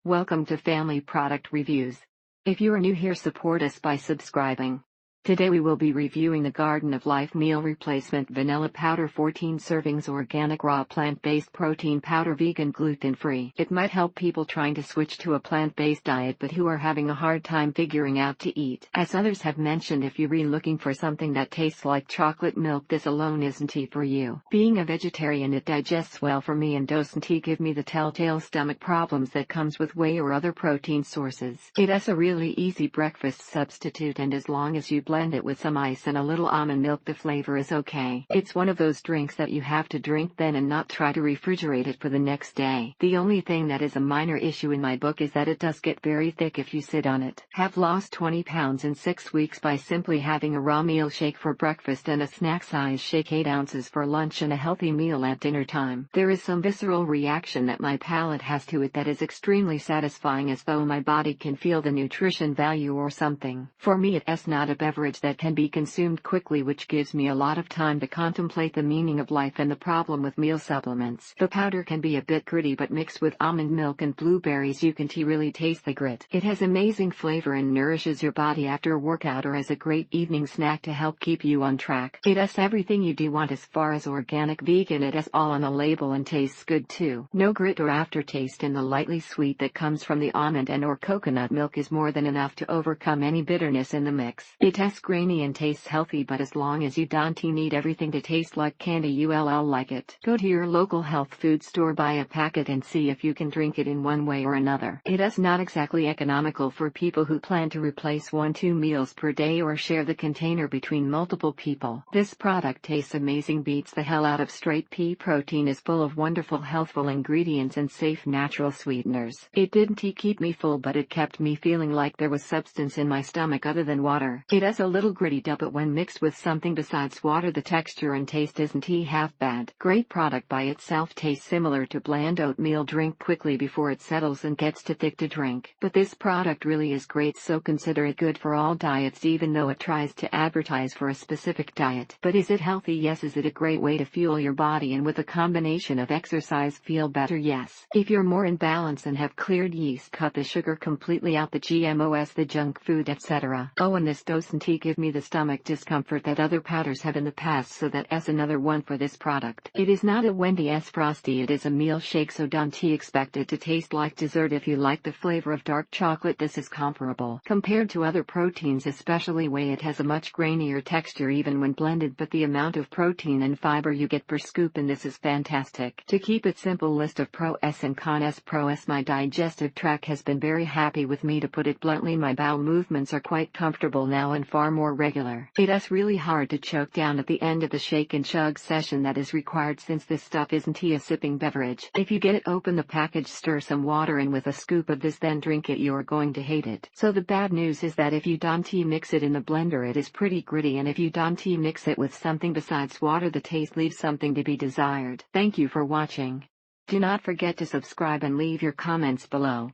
Welcome to Family Product Reviews. If you are new here, support us by subscribing. Today we will be reviewing the Garden of Life Meal Replacement Vanilla Powder 14 servings organic raw plant-based protein powder vegan gluten-free. It might help people trying to switch to a plant-based diet but who are having a hard time figuring out to eat. As others have mentioned, if you're really looking for something that tastes like chocolate milk, this alone isn't for you. Being a vegetarian, it digests well for me and doesn't give me the telltale stomach problems that comes with whey or other protein sources. It is a really easy breakfast substitute, and as long as you blend it with some ice and a little almond milk, the flavor is okay. It's one of those drinks that you have to drink then and not try to refrigerate it for the next day. The only thing that is a minor issue in my book is that it does get very thick if you sit on it. Have lost 20 pounds in 6 weeks by simply having a raw meal shake for breakfast and a snack size shake 8 ounces for lunch and a healthy meal at dinner time. There is some visceral reaction that my palate has to it that is extremely satisfying, as though my body can feel the nutrition value or something. For me, it is not a beverage that can be consumed quickly, which gives me a lot of time to contemplate the meaning of life and the problem with meal supplements. The powder can be a bit gritty, but mixed with almond milk and blueberries you can really taste the grit. It has amazing flavor and nourishes your body after a workout or as a great evening snack to help keep you on track. It has everything you do want as far as organic vegan. It has all on the label and tastes good too. No grit or aftertaste, and the lightly sweet that comes from the almond and or coconut milk is more than enough to overcome any bitterness in the mix. It has grainy and tastes healthy, but as long as you don't need everything to taste like candy, you'll like it. Go to your local health food store, buy a packet and see if you can drink it in one way or another. It is not exactly economical for people who plan to replace 1-2 meals per day or share the container between multiple people. This product tastes amazing, beats the hell out of straight pea protein, is full of wonderful healthful ingredients and safe natural sweeteners. It didn't keep me full, but it kept me feeling like there was substance in my stomach other than water. It is a little gritty, but when mixed with something besides water, the texture and taste isn't half bad. Great product by itself, tastes similar to bland oatmeal. Drink quickly before it settles and gets too thick to drink. But this product really is great, so consider it good for all diets, even though it tries to advertise for a specific diet. But is it healthy? Yes. Is it a great way to fuel your body and with a combination of exercise feel better? Yes. If you're more in balance and have cleared yeast, cut the sugar completely out, the GMOs, the junk food, etc. Oh, and this doesn't give me the stomach discomfort that other powders have in the past, so that's another one for this product. It is not a Wendy's Frosty, it is a meal shake, so don't expect it to taste like dessert. If you like the flavor of dark chocolate, this is comparable. Compared to other proteins, especially whey, it has a much grainier texture even when blended, but the amount of protein and fiber you get per scoop in this is fantastic. To keep it simple, list of pros and cons. Pros: my digestive tract has been very happy with me. To put it bluntly, my bowel movements are quite comfortable now and far more regular. It is really hard to choke down at the end of the shake and chug session that is required, since this stuff isn't a sipping beverage. If you get it, open the package, stir some water in with a scoop of this, then drink it. You're going to hate it. So the bad news is that if you don't mix it in the blender, it is pretty gritty, and if you don't mix it with something besides water, the taste leaves something to be desired. Thank you for watching. Do not forget to subscribe and leave your comments below.